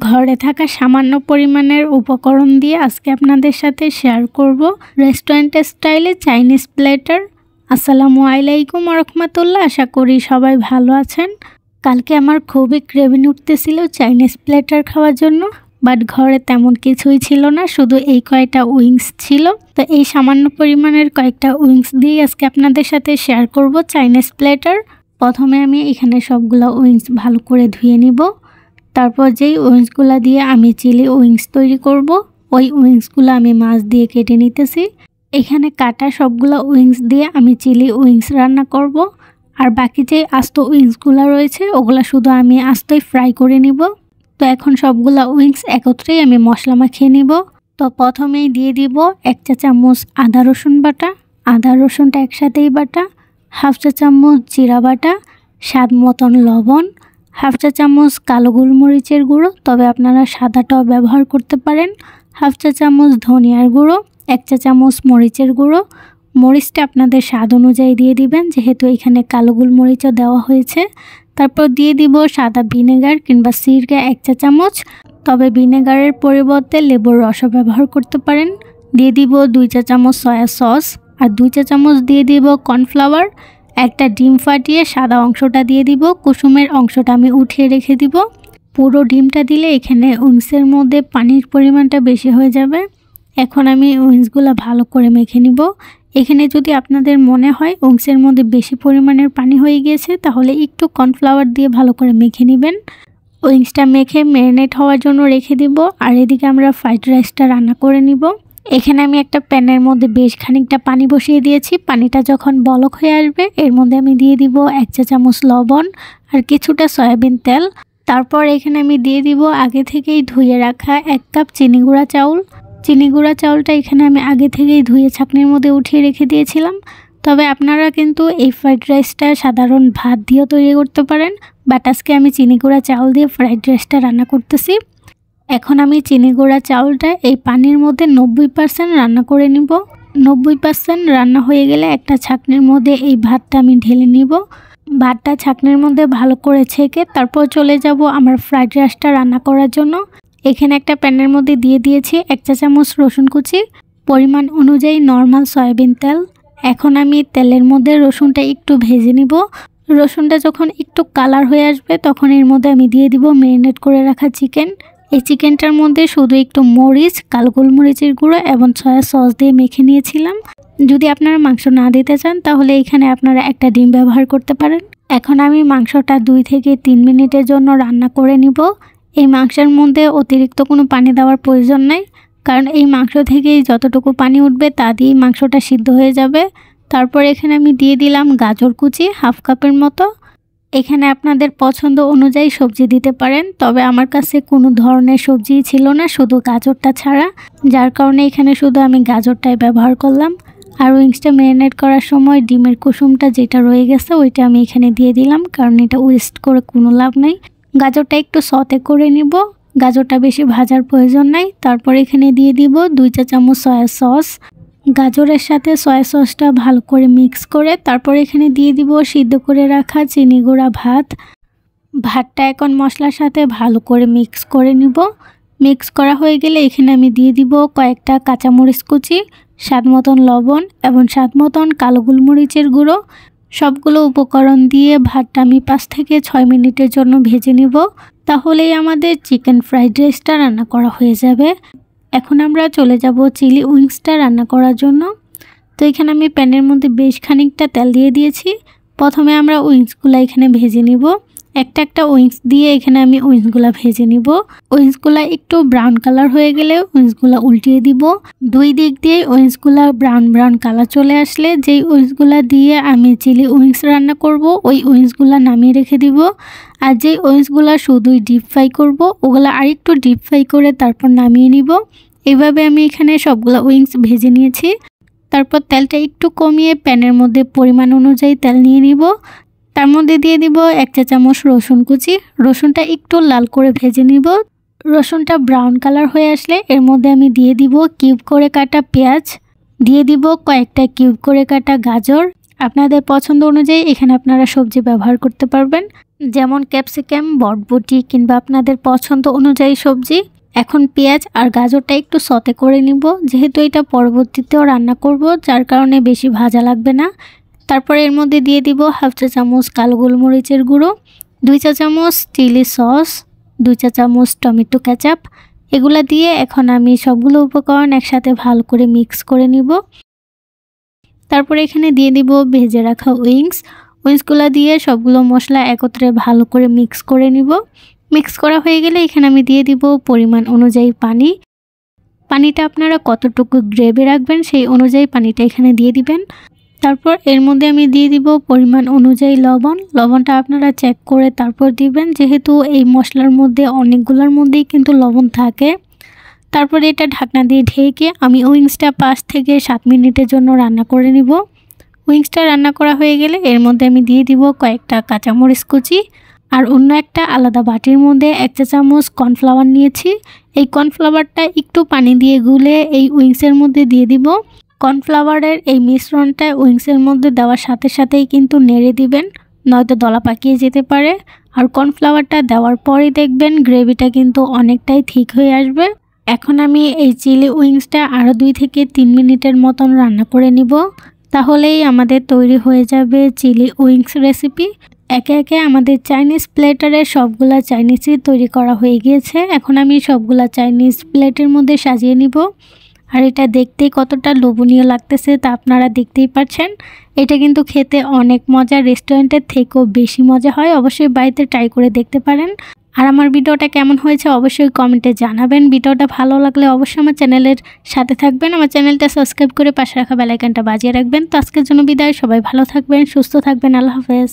ঘরে থাকা সামান্য পরিমাণের উপকরণ দিয়ে আজকে আপনাদের সাথে শেয়ার করব রেস্টুরেন্ট স্টাইলে চাইনিজ প্লেটার। আসসালামু আলাইকুম ওয়া রাহমাতুল্লাহ। আশা করি সবাই ভালো আছেন। কালকে আমার খুবই ক্রেভিং উঠতেছিল চাইনিজ প্লেটার খাওয়ার জন্য, বাট ঘরে তেমন কিছুই ছিল না, শুধু এই কয়েকটা উইংস ছিল। তো এই সামান্য পরিমাণের কয়েকটা উইংস দিয়ে আজকে আপনাদের সাথে শেয়ার করব চাইনিজ প্লেটার। প্রথমে আমি এখানে সবগুলো উইংস ভালো করে ধুয়ে নিব। তারপর যেই উইংসগুলো দিয়ে আমি চিলি উইংস তৈরি করব, ওই উইংসগুলো আমি মাছ দিয়ে কেটে নিতেছি। এখানে কাটা সবগুলো উইংস দিয়ে আমি চিলি উইংস রান্না করব, আর বাকি যে আস্ত উইংসগুলো রয়েছে ওগুলো শুধু আমি আস্তই ফ্রাই করে নিব। তো এখন সবগুলো উইংস একত্রেই আমি মশলা মাখিয়ে নিব। তো প্রথমেই দিয়ে দিব 1 চা চামচ আদা রসুন বাটা, আদা রসুনটা একসাথেই বাটা, 1/2 চা চামচ জিরা বাটা, স্বাদ মতন লবণ, 1/2 চা চামচ কালো গোলমরিচের গুঁড়ো, তবে আপনারা সাদাটাও ব্যবহার করতে পারেন, 1/2 চা চামচ ধনিয়ার গুঁড়ো, 1 চা চামচ মরিচের গুঁড়ো। মরিচটা আপনাদের স্বাদ অনুযায়ী দিয়ে দিবেন, যেহেতু এখানে কালো গোলমরিচও দেওয়া হয়েছে। তারপর দিয়ে দিব সাদা ভিনেগার কিংবা সিরকা 1 চা চামচ, তবে ভিনেগারের পরিবর্তে লেবুর রসও ব্যবহার করতে পারেন। দিয়ে দিব 2 চা চামচ সয়া সস, আর 2 চা চামচ দিয়ে দিব কর্নফ্লাওয়ার। একটা ডিম ফাটিয়ে সাদা অংশটা দিয়ে দিব, কুসুমের অংশটা আমি উঠিয়ে রেখে দিব। পুরো ডিমটা দিলে এখানে উইংসের মধ্যে পানির পরিমাণটা বেশি হয়ে যাবে। এখন আমি উইংসগুলো ভালো করে মেখে নিব। এখানে যদি আপনাদের মনে হয় উইংসের মধ্যে বেশি পরিমাণের পানি হয়ে গিয়েছে, তাহলে একটু কর্নফ্লাওয়ার দিয়ে ভালো করে মেখে নেবেন। উইংসটা মেখে ম্যারিনেট হওয়ার জন্য রেখে দিব। আর এদিকে আমরা ফ্রাইড রাইসটা রান্না করে নিব। এখানে আমি একটা প্যানের মধ্যে বেশ খানিকটা পানি বসিয়ে দিয়েছি। পানিটা যখন বলক হয়ে আসবে, এর মধ্যে আমি দিয়ে দিব 1 চা চামচ লবণ আর কিছুটা সয়াবিন তেল। তারপর এখানে আমি দিয়ে দিব আগে থেকেই ধুয়ে রাখা 1 কাপ চিনি গুঁড়া চাউল। চিনি গুঁড়া চাউলটা এখানে আমি আগে থেকেই ধুয়ে ছাঁকনির মধ্যে উঠিয়ে রেখে দিয়েছিলাম। তবে আপনারা কিন্তু এই ফ্রাইড রাইসটা সাধারণ ভাত দিয়েও তৈরি করতে পারেন, বাট আজকে আমি চিনি গুঁড়া চাউল দিয়ে ফ্রাইড রাইসটা রান্না করতেছি। এখন আমি চিনি গুঁড়া চাউলটা এই পানির মধ্যে 90% রান্না করে নিব। 90% রান্না হয়ে গেলে একটা ছাঁকনির মধ্যে এই ভাতটা আমি ঢেলে নিব। ভাতটা ছাঁকনির মধ্যে ভালো করে ছেঁকে তারপর চলে যাব আমার ফ্রাইড রাইসটা রান্না করার জন্য। এখানে একটা প্যানের মধ্যে দিয়ে দিয়েছি 1 চা চামচ রসুন কুচি, পরিমাণ অনুযায়ী নর্মাল সয়াবিন তেল। এখন আমি তেলের মধ্যে রসুনটা একটু ভেজে নিব। রসুনটা যখন একটু কালার হয়ে আসবে, তখন এর মধ্যে আমি দিয়ে দিব ম্যারিনেট করে রাখা চিকেন। এই চিকেনটার মধ্যে শুধু একটু মরিচ, কালো গোলমরিচের গুঁড়ো এবং সয়া সস দিয়ে মেখে নিয়েছিলাম। যদি আপনারা মাংস না দিতে চান, তাহলে এখানে আপনারা একটা ডিম ব্যবহার করতে পারেন। এখন আমি মাংসটা 2 থেকে 3 মিনিটের জন্য রান্না করে নিব। এই মাংসের মধ্যে অতিরিক্ত কোনো পানি দেওয়ার প্রয়োজন নাই, কারণ এই মাংস থেকেই যতটুকু পানি উঠবে তা দিয়েই মাংসটা সিদ্ধ হয়ে যাবে। তারপর এখানে আমি দিয়ে দিলাম গাজর কুচি 1/2 কাপের মতো। এখানে আপনাদের পছন্দ অনুযায়ী সবজি দিতে পারেন, তবে আমার কাছে কোনো ধরনের সবজিই ছিল না, শুধু গাজরটা ছাড়া, যার কারণে এখানে শুধু আমি গাজরটাই ব্যবহার করলাম। আর উইংসটা ম্যারিনেট করার সময় ডিমের কুসুমটা যেটা রয়ে গেছে ওইটা আমি এখানে দিয়ে দিলাম, কারণ এটা ওয়েস্ট করে কোনো লাভ নেই। গাজরটা একটু সতে করে নিব, গাজরটা বেশি ভাজার প্রয়োজন নাই। তারপর এখানে দিয়ে দিব 2 চা চামচ সয়া সস। গাজরের সাথে সয়া সসটা ভালো করে মিক্স করে তারপর এখানে দিয়ে দিব সিদ্ধ করে রাখা চিনি গুঁড়া ভাত। ভাতটা এখন মশলার সাথে ভালো করে মিক্স করে নিব। মিক্স করা হয়ে গেলে এখানে আমি দিয়ে দিব কয়েকটা কাঁচামরিচ কুচি, স্বাদ মতন লবণ এবং স্বাদ মতন কালো গোলমরিচের গুঁড়ো। সবগুলো উপকরণ দিয়ে ভাতটা আমি 5 থেকে 6 মিনিটের জন্য ভেজে নিব। তাহলেই আমাদের চিকেন ফ্রাইড রাইসটা রান্না করা হয়ে যাবে। এখন আমরা চলে যাব চিলি উইংসটা রান্না করার জন্য। তো এখানে আমি প্যানের মধ্যে বেশ খানিকটা তেল দিয়ে দিয়েছি। প্রথমে আমরা উইংসগুলো এখানে ভেজে নিব। একটা একটা উইংস দিয়ে এখানে আমি উইংসগুলো ভেজে নিব। উইংসগুলো একটু ব্রাউন কালার হয়ে গেলে উইংসগুলো উল্টিয়ে দিব। 2 দিক দিয়ে উইংসগুলো ব্রাউন ব্রাউন কালার চলে আসলে যেই উইংসগুলো দিয়ে আমি চিলি উইংস রান্না করব, ওই উইংসগুলো নামিয়ে রেখে দিব। আর যেই উইংসগুলো শুধুই ডিপ ফ্রাই করব, ওগুলো আরেকটু ডিপ ফ্রাই করে তারপর নামিয়ে নিব। এভাবে আমি এখানে সবগুলো উইংস ভেজে নিয়েছি। তারপর তেলটা একটু কমিয়ে প্যানের মধ্যে পরিমাণ অনুযায়ী তেল নিয়ে নিব। তার মধ্যে দিয়ে দিব 1 চা চামচ রসুন কুচি। রসুনটা একটু লাল করে ভেজে নিব। রসুনটা ব্রাউন কালার হয়ে আসলে এর মধ্যে আমি দিয়ে দিব কিউব করে কাটা পেঁয়াজ, দিয়ে দিব কয়েকটা কিউব করে কাটা গাজর। আপনাদের পছন্দ অনুযায়ী এখানে আপনারা সবজি ব্যবহার করতে পারবেন। যেমন ক্যাপসিকাম, বরবটি কিংবা আপনাদের পছন্দ অনুযায়ী সবজি। এখন পেঁয়াজ আর গাজরটা একটু সতে করে নিব, যেহেতু এটা পরবর্তীতেও রান্না করব, যার কারণে বেশি ভাজা লাগবে না। তারপরে এর মধ্যে দিয়ে দিব হাফ চা চামচ কালো গোলমরিচের গুঁড়ো, 2 চা চামচ চিলি সস, 2 চা চামচ টমেটো কেচাপ। এগুলা দিয়ে এখন আমি সবগুলো উপকরণ একসাথে ভালো করে মিক্স করে নিব। তারপরে এখানে দিয়ে দিব ভেজে রাখা উইংসগুলো দিয়ে সবগুলো মশলা একত্রে ভালো করে মিক্স করে নিব। মিক্স করা হয়ে গেলে এখানে আমি দিয়ে দিব পরিমাণ অনুযায়ী পানিটা আপনারা কতটুকু গ্রেভি রাখবেন সেই অনুযায়ী পানিটা এখানে দিয়ে দিবেন। তারপর এর মধ্যে আমি দিয়ে দিব পরিমাণ অনুযায়ী লবণটা আপনারা চেক করে তারপর দিবেন, যেহেতু এই মশলার মধ্যে অনেকগুলোর মধ্যেই কিন্তু লবণ থাকে। তারপরে এটা ঢাকনা দিয়ে ঢেকে আমি উইংসটা 5 থেকে 7 মিনিটের জন্য রান্না করে নিব। উইংসটা রান্না করা হয়ে গেলে এর মধ্যে আমি দিয়ে দিব কয়েকটা কাঁচামরিচ কুচি, আর অন্য একটা আলাদা বাটির মধ্যে 1 চা চামচ কর্নফ্লাওয়ার নিয়েছি। এই কর্নফ্লাওয়ারটা একটু পানি দিয়ে গুলে এই উইংসের মধ্যে দিয়ে দিব। কর্নফ্লাওয়ারের এই মিশ্রণটা উইংসের মধ্যে দেওয়ার সাথে সাথেই কিন্তু নেড়ে দিবেন, নয়তো দলা পাকিয়ে যেতে পারে। আর কর্নফ্লাওয়ারটা দেওয়ার পরেই দেখবেন গ্রেভিটা কিন্তু অনেকটাই ঠিক হয়ে আসবে। এখন আমি এই চিলি উইংসটা আরও 2 থেকে 3 মিনিটের মতন রান্না করে নিব, তাহলেই আমাদের তৈরি হয়ে যাবে চিলি উইংস রেসিপি। একে একে আমাদের চাইনিজ প্লেটারের সবগুলা চাইনিজই তৈরি করা হয়ে গিয়েছে। এখন আমি সবগুলা চাইনিজ প্লেটের মধ্যে সাজিয়ে নিব। আর এটা দেখতেই কতটা লোভনীয় লাগতেছে তা আপনারা দেখতেই পাচ্ছেন। এটা কিন্তু খেতে অনেক মজা, রেস্টুরেন্টের থেকেও বেশি মজা হয়। অবশ্যই বাড়িতে ট্রাই করে দেখতে পারেন। আর আমার ভিডিওটা কেমন হয়েছে অবশ্যই কমেন্টে জানাবেন। ভিডিওটা ভালো লাগলে অবশ্যই আমার চ্যানেলের সাথে থাকবেন, আমার চ্যানেলটা সাবস্ক্রাইব করে পাশে রাখা বেল আইকনটা বাজিয়ে রাখবেন। তো আজকের জন্য বিদায়, সবাই ভালো থাকবেন, সুস্থ থাকবেন, আল্লাহ হাফেজ।